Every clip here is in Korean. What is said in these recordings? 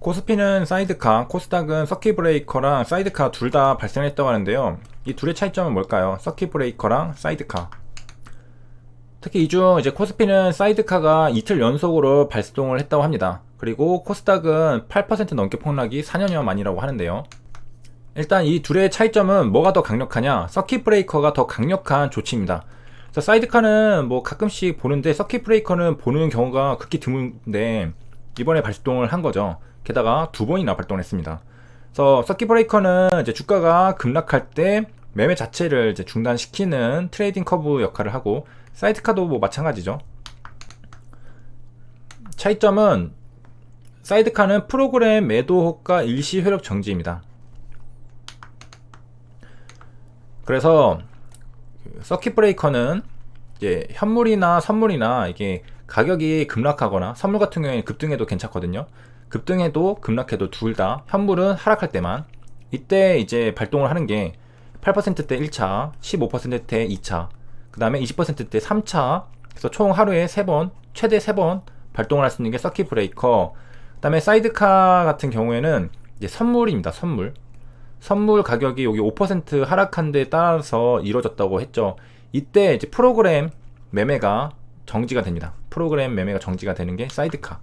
코스피는 사이드카, 코스닥은 서킷 브레이커랑 사이드카 둘 다 발생했다고 하는데요. 이 둘의 차이점은 뭘까요? 서킷 브레이커랑 사이드카. 특히 이 중 이제 코스피는 사이드카가 이틀 연속으로 발동을 했다고 합니다. 그리고 코스닥은 8% 넘게 폭락이 4년여 만이라고 하는데요. 일단 이 둘의 차이점은 뭐가 더 강력하냐? 서킷 브레이커가 더 강력한 조치입니다. 그래서 사이드카는 뭐 가끔씩 보는데 서킷 브레이커는 보는 경우가 극히 드문데 이번에 발동을 한 거죠. 게다가 두 번이나 발동을 했습니다. 그래서 서킷 브레이커는 이제 주가가 급락할 때 매매 자체를 이제 중단시키는 트레이딩 커브 역할을 하고, 사이드카도 뭐 마찬가지죠. 차이점은 사이드카는 프로그램 매도 호가 일시 효력 정지입니다. 그래서 서킷 브레이커는 이제 현물이나 선물이나 이게 가격이 급락하거나, 선물 같은 경우에는 급등해도 괜찮거든요. 급등해도 급락해도 둘 다, 현물은 하락할 때만, 이때 이제 발동을 하는 게 8%대 1차, 15%대 2차, 그 다음에 20%대 3차, 그래서 총 하루에 3번, 최대 3번 발동을 할 수 있는 게 서킷 브레이커. 그 다음에 사이드카 같은 경우에는 이제 선물입니다. 선물 가격이 여기 5% 하락한 데 따라서 이루어졌다고 했죠. 이때 이제 프로그램 매매가 정지가 됩니다. 프로그램 매매가 정지가 되는 게 사이드카.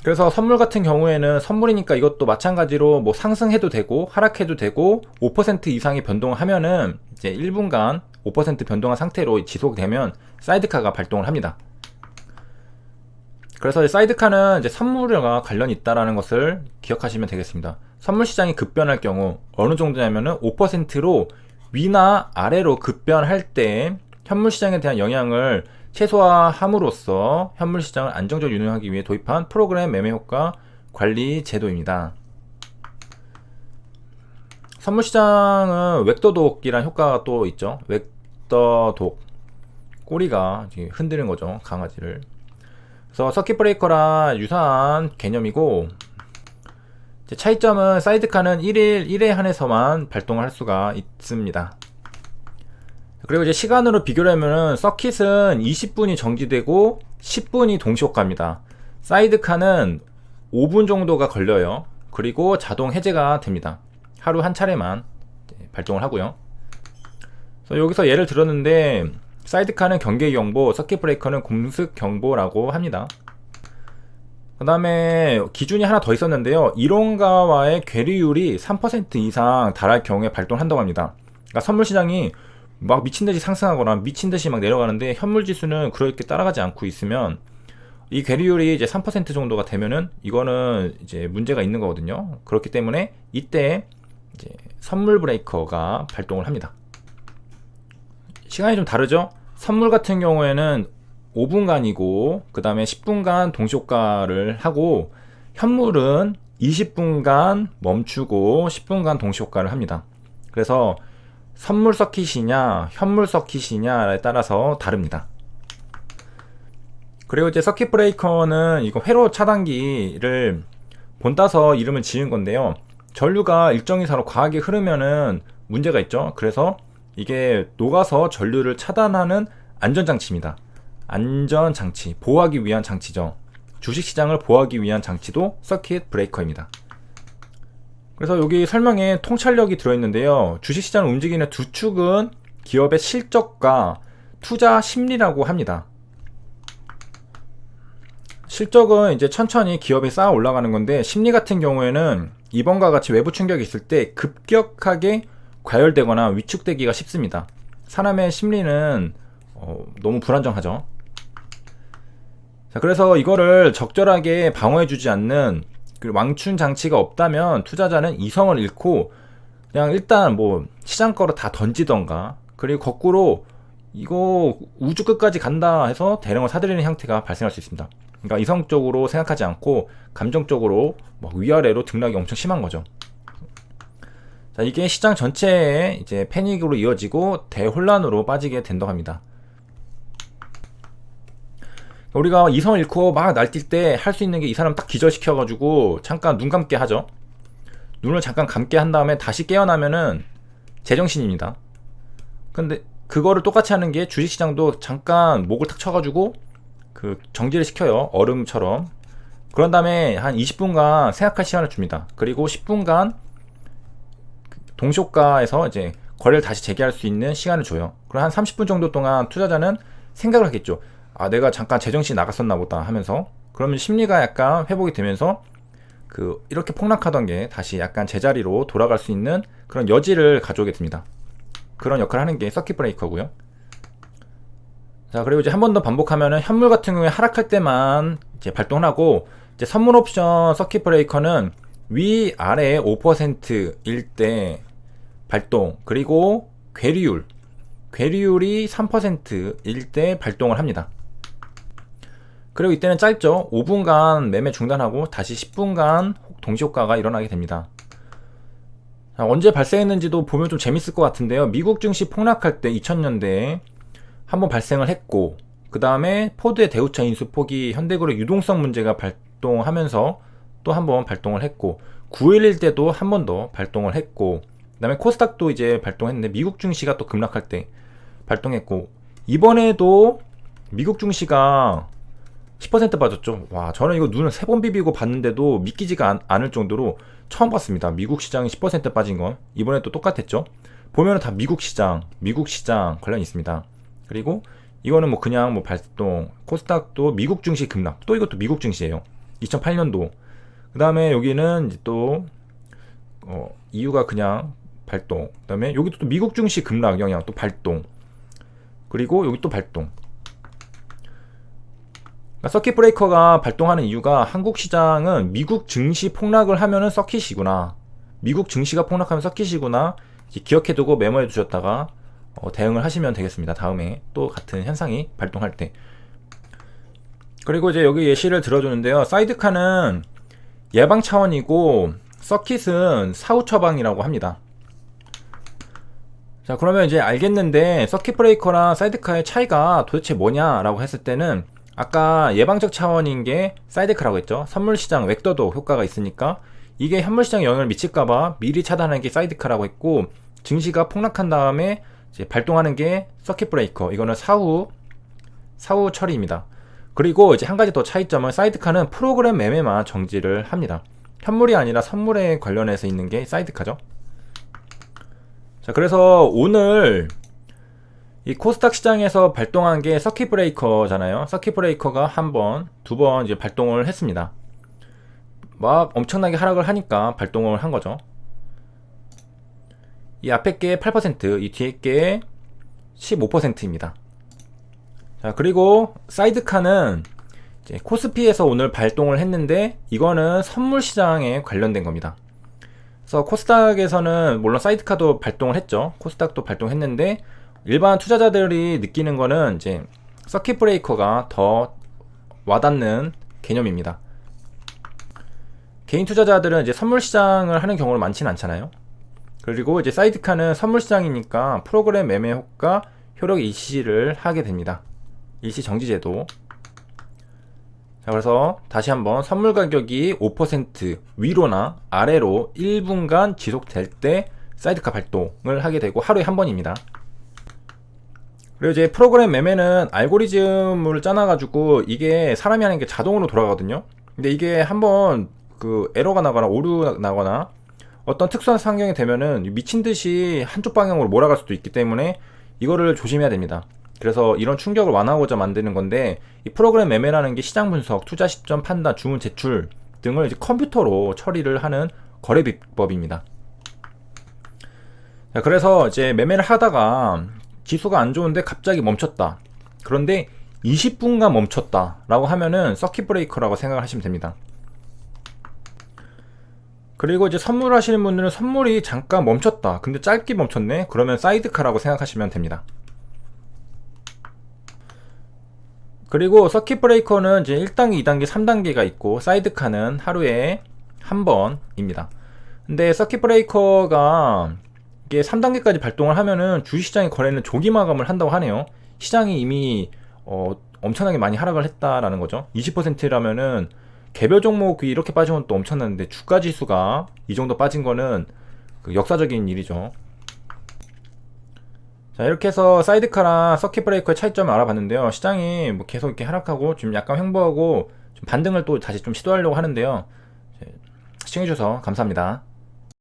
그래서 선물 같은 경우에는 선물이니까 이것도 마찬가지로 뭐 상승해도 되고 하락해도 되고 5% 이상의 변동을 하면은 이제 1분간 5% 변동한 상태로 지속되면 사이드카가 발동을 합니다. 그래서 사이드카는 이제 선물과 관련이 있다라는 것을 기억하시면 되겠습니다. 선물 시장이 급변할 경우 어느 정도냐면은 5%로 위나 아래로 급변할 때 현물 시장에 대한 영향을 최소화함으로써 현물 시장을 안정적으로 운영하기 위해 도입한 프로그램 매매 효과 관리 제도입니다. 선물 시장은 웩도독이라는 효과가 또 있죠. 웩도독, 꼬리가 흔드는 거죠, 강아지를. 그래서 서킷 브레이커랑 유사한 개념이고, 차이점은 사이드카는 1회 한해서만 발동을 할 수가 있습니다. 그리고 이제 시간으로 비교를 하면은 서킷은 20분이 정지되고 10분이 동시효과입니다. 사이드카는 5분 정도가 걸려요. 그리고 자동 해제가 됩니다. 하루 한 차례만 발동을 하고요. 그래서 여기서 예를 들었는데 사이드카는 경계 경보, 서킷 브레이커는 공습 경보라고 합니다. 그 다음에 기준이 하나 더 있었는데요. 이론가와의 괴리율이 3% 이상 달할 경우에 발동한다고 합니다. 그러니까 선물 시장이 막 미친듯이 상승하거나 미친듯이 막 내려가는데 현물 지수는 그렇게 따라가지 않고 있으면, 이 괴리율이 이제 3% 정도가 되면은 이거는 이제 문제가 있는 거거든요. 그렇기 때문에 이때 이제 선물 브레이커가 발동을 합니다. 시간이 좀 다르죠? 선물 같은 경우에는 5분간이고 그 다음에 10분간 동시효과를 하고, 현물은 20분간 멈추고 10분간 동시효과를 합니다. 그래서 선물 서킷이냐 현물 서킷이냐에 따라서 다릅니다. 그리고 이제 서킷 브레이커는 이거 회로 차단기를 본따서 이름을 지은 건데요. 전류가 일정 이상으로 과하게 흐르면은 문제가 있죠. 그래서 이게 녹아서 전류를 차단하는 안전장치입니다. 안전장치, 보호하기 위한 장치죠. 주식시장을 보호하기 위한 장치도 서킷 브레이커입니다. 그래서 여기 설명에 통찰력이 들어있는데요. 주식시장을 움직이는 두 축은 기업의 실적과 투자 심리라고 합니다. 실적은 이제 천천히 기업이 쌓아 올라가는 건데, 심리 같은 경우에는 이번과 같이 외부 충격이 있을 때 급격하게 과열되거나 위축되기가 쉽습니다. 사람의 심리는 너무 불안정하죠. 자, 그래서 이거를 적절하게 방어해주지 않는 왕춘 장치가 없다면 투자자는 이성을 잃고 그냥 일단 뭐 시장 거로 다 던지던가, 그리고 거꾸로 이거 우주 끝까지 간다 해서 대량을 사들이는 형태가 발생할 수 있습니다. 그러니까 이성적으로 생각하지 않고 감정적으로 막 위아래로 등락이 엄청 심한 거죠. 자, 이게 시장 전체에 이제 패닉으로 이어지고 대혼란으로 빠지게 된다고 합니다. 우리가 이성을 잃고 막 날뛸 때 할 수 있는 게 이 사람 딱 기절시켜가지고 잠깐 눈 감게 하죠. 눈을 잠깐 감게 한 다음에 다시 깨어나면은 제정신입니다. 근데 그거를 똑같이 하는 게 주식시장도 잠깐 목을 탁 쳐가지고 그 정지를 시켜요. 얼음처럼. 그런 다음에 한 20분간 생각할 시간을 줍니다. 그리고 10분간 동시호가에서 이제 거래를 다시 재개할 수 있는 시간을 줘요. 그럼 한 30분 정도 동안 투자자는 생각을 하겠죠. 아, 내가 잠깐 제정신이 나갔었나 보다 하면서, 그러면 심리가 약간 회복이 되면서 이렇게 폭락하던 게 다시 약간 제자리로 돌아갈 수 있는 그런 여지를 가져오게 됩니다. 그런 역할을 하는 게 서킷 브레이커고요. 자, 그리고 이제 한 번 더 반복하면은 현물 같은 경우에 하락할 때만 이제 발동을 하고, 이제 선물 옵션 서킷 브레이커는 위 아래 5%일 때 발동, 그리고 괴리율이 3%일 때 발동을 합니다. 그리고 이때는 짧죠. 5분간 매매 중단하고 다시 10분간 동시효과가 일어나게 됩니다. 자, 언제 발생했는지도 보면 좀 재밌을 것 같은데요. 미국 증시 폭락할 때 2000년대에 한번 발생을 했고, 그 다음에 포드의 대우차 인수 포기, 현대그룹 유동성 문제가 발동하면서 또 한번 발동을 했고, 9.11 때도 한 번 더 발동을 했고, 그 다음에 코스닥도 이제 발동했는데 미국 증시가 또 급락할 때 발동했고, 이번에도 미국 증시가 10% 빠졌죠. 와, 저는 이거 눈을 3번 비비고 봤는데도 믿기지가 않을 정도로 처음 봤습니다. 미국 시장이 10% 빠진 건. 이번에 또 똑같았죠. 보면은 다 미국 시장 관련이 있습니다. 그리고 이거는 뭐 그냥 뭐 발동, 코스닥도 미국 증시 급락, 또 이것도 미국 증시예요. 2008년도. 그 다음에 여기는 이제 또 이유가 그냥 발동. 그 다음에 여기도 또 미국 증시 급락 영향 또 발동. 그리고 여기 또 발동. 서킷 브레이커가 발동하는 이유가, 한국 시장은 미국 증시 폭락을 하면은 서킷이구나, 미국 증시가 폭락하면 서킷이구나, 기억해두고 메모해 두셨다가 대응을 하시면 되겠습니다. 다음에 또 같은 현상이 발동할 때. 그리고 이제 여기 예시를 들어주는데요. 사이드카는 예방 차원이고 서킷은 사후 처방이라고 합니다. 자, 그러면 이제 알겠는데 서킷 브레이커랑 사이드카의 차이가 도대체 뭐냐라고 했을 때는, 아까 예방적 차원인 게 사이드카라고 했죠. 선물시장 웩더도 효과가 있으니까 이게 현물시장에 영향을 미칠까봐 미리 차단하는 게 사이드카라고 했고, 증시가 폭락한 다음에 이제 발동하는 게 서킷 브레이커, 이거는 사후 처리입니다. 그리고 이제 한 가지 더 차이점은, 사이드카는 프로그램 매매만 정지를 합니다. 현물이 아니라 선물에 관련해서 있는 게 사이드카죠. 자, 그래서 오늘 이 코스닥 시장에서 발동한 게 서킷 브레이커잖아요. 서킷 브레이커가 한 번, 두 번 이제 발동을 했습니다. 막 엄청나게 하락을 하니까 발동을 한 거죠. 이 앞에 게 8%, 이 뒤에 게 15%입니다. 자, 그리고 사이드카는 이제 코스피에서 오늘 발동을 했는데, 이거는 선물 시장에 관련된 겁니다. 그래서 코스닥에서는 물론 사이드카도 발동을 했죠. 코스닥도 발동했는데, 일반 투자자들이 느끼는 거는 이제 서킷 브레이커가 더 와닿는 개념입니다. 개인 투자자들은 이제 선물 시장을 하는 경우는 많지는 않잖아요. 그리고 이제 사이드카는 선물 시장이니까 프로그램 매매 효과 효력 일시를 하게 됩니다. 일시 정지 제도. 자, 그래서 다시 한번, 선물 가격이 5% 위로나 아래로 1분간 지속될 때 사이드카 발동을 하게 되고, 하루에 한 번입니다. 그리고 이제 프로그램 매매는 알고리즘을 짜놔가지고 이게 사람이 하는 게 자동으로 돌아가거든요. 근데 이게 한번 에러가 나거나 오류 나거나 어떤 특수한 상황이 되면은 미친듯이 한쪽 방향으로 몰아갈 수도 있기 때문에 이거를 조심해야 됩니다. 그래서 이런 충격을 완화하고자 만드는 건데, 이 프로그램 매매라는 게 시장 분석, 투자 시점 판단, 주문 제출 등을 이제 컴퓨터로 처리를 하는 거래 비법입니다. 자, 그래서 이제 매매를 하다가 지수가 안 좋은데 갑자기 멈췄다. 그런데 20분간 멈췄다 라고 하면은 서킷 브레이커라고 생각을 하시면 됩니다. 그리고 이제 선물 하시는 분들은 선물이 잠깐 멈췄다, 근데 짧게 멈췄네, 그러면 사이드카라고 생각하시면 됩니다. 그리고 서킷 브레이커는 이제 1단계, 2단계, 3단계가 있고, 사이드카는 하루에 한 번입니다. 근데 서킷 브레이커가 이게 3단계까지 발동을 하면은 주식시장의 거래는 조기 마감을 한다고 하네요. 시장이 이미 엄청나게 많이 하락을 했다라는 거죠. 20%라면은 개별 종목이 이렇게 빠진 건 또 엄청났는데, 주가 지수가 이 정도 빠진 거는 역사적인 일이죠. 자, 이렇게 해서 사이드카랑 서킷 브레이커의 차이점을 알아봤는데요. 시장이 뭐 계속 이렇게 하락하고 좀 약간 횡보하고 좀 반등을 또 다시 좀 시도하려고 하는데요. 시청해주셔서 감사합니다.